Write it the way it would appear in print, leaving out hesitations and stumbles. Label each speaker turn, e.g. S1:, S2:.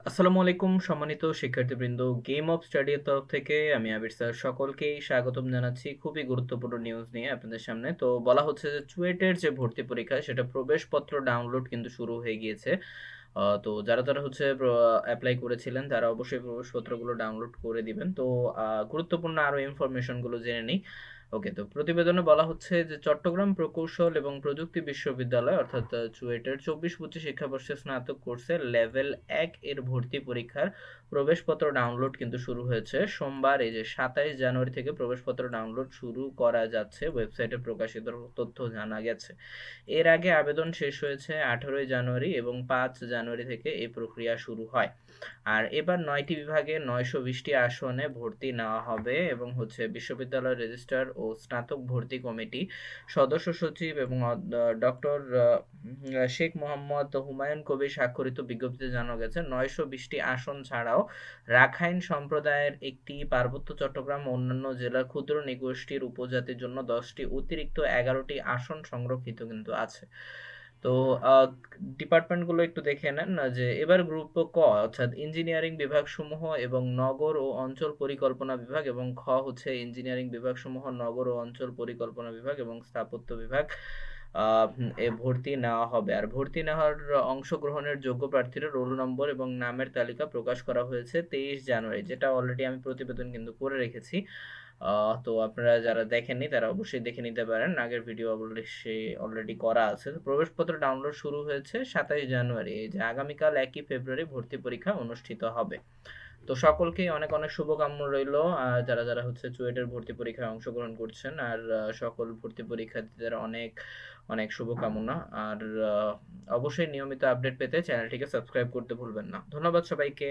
S1: আসসালামু আলাইকুম সম্মানিত শিক্ষার্থীবৃন্দ, গেম অফ স্টাডি এর তরফ থেকে আমি আবির স্যার সকলকেই স্বাগতম জানাচ্ছি খুবই গুরুত্বপূর্ণ নিউজ নিয়ে আপনাদের সামনে। তো বলা হচ্ছে যে চুয়েটের যে ভর্তি পরীক্ষা সেটা প্রবেশপত্র ডাউনলোড কিন্তু শুরু হয়ে গিয়েছে। তো যারা হচ্ছে অ্যাপ্লাই করেছিলেন তারা অবশ্যই প্রবেশপত্রগুলো ডাউনলোড করে দিবেন। তো গুরুত্বপূর্ণ আরো ইনফরমেশন গুলো জেনে নিই। ওকে, তো প্রতিবেদনে বলা হচ্ছে যে চট্টগ্রাম প্রকৌশল এবং প্রযুক্তি বিশ্ববিদ্যালয় অর্থাৎ চুয়েটের 24-25 শিক্ষাবর্ষে স্নাতক কোর্সে লেভেল 1 এর ভর্তি পরীক্ষার প্রবেশপত্র ডাউনলোড কিন্তু শুরু হয়েছে সোমবার, এই যে 27 জানুয়ারি থেকে প্রবেশপত্র ডাউনলোড শুরু করা যাচ্ছে, ওয়েবসাইটে প্রকাশিত তথ্য জানা গেছে। এর আগে আবেদন শেষ হয়েছে 18 জানুয়ারি এবং 5 জানুয়ারি থেকে এই প্রক্রিয়া শুরু হয়। আর এবার 9টি বিভাগে 920টি আসনে ভর্তি নেওয়া হবে এবং হচ্ছে বিশ্ববিদ্যালয় রেজিস্ট্রার ও স্নাতক ভর্তি কমিটি সদস্য সচিব এবং ডক্টর শেখ মোহাম্মদ হুমায়ুন কবির স্বাক্ষরিত বিজ্ঞপ্তিতে জানানো গেছে 920টি আসন ছাড়াও রাখাইন সম্প্রদায়ের একটি, পার্বত্য চট্টগ্রাম ও অন্যান্য জেলার ক্ষুদ্র নৃগোষ্ঠীর উপজাতির জন্য 10টি অতিরিক্ত 11টি আসন সংরক্ষিত কিন্তু আছে। তো ডিপার্টমেন্টগুলো একটু দেখে নেন না, যে এবার গ্রুপ ক অর্থাৎ ইঞ্জিনিয়ারিং বিভাগ সমূহ এবং নগর ও অঞ্চল পরিকল্পনা বিভাগ, এবং খ হচ্ছে ইঞ্জিনিয়ারিং বিভাগ সমূহ, নগর ও অঞ্চল পরিকল্পনা বিভাগ এবং স্থাপত্য বিভাগ এ ভর্তি নেওয়া হবে। আর ভর্তি নেওয়ার অংশগ্রহণের যোগ্য প্রার্থীরা রোল নম্বর এবং নামের তালিকা প্রকাশ করা হয়েছে 23 জানুয়ারি, যেটা অলরেডি আমি প্রতিবেদন কিন্তু করে রেখেছি। তো আপনারা যারা দেখেননি তারা অবশ্যই দেখে নিতে পারেন, আগের ভিডিও অবশ্যই অলরেডি করা আছে। তো প্রবেশপত্র ডাউনলোড শুরু হয়েছে 27 জানুয়ারি, এই যে আগামীকাল 1 ফেব্রুয়ারি ভর্তি পরীক্ষা অনুষ্ঠিত হবে। তো সকলকেই অনেক অনেক শুভকামনা রইল, যারা হচ্ছে চুয়েটের ভর্তি পরীক্ষায় অংশগ্রহণ করছেন। আর সকল ভর্তি পরীক্ষার্থীদের অনেক অনেক শুভকামনা। আর অবশ্যই নিয়মিত আপডেট পেতে চ্যানেলটিকে সাবস্ক্রাইব করতে ভুলবেন না। ধন্যবাদ সবাইকে।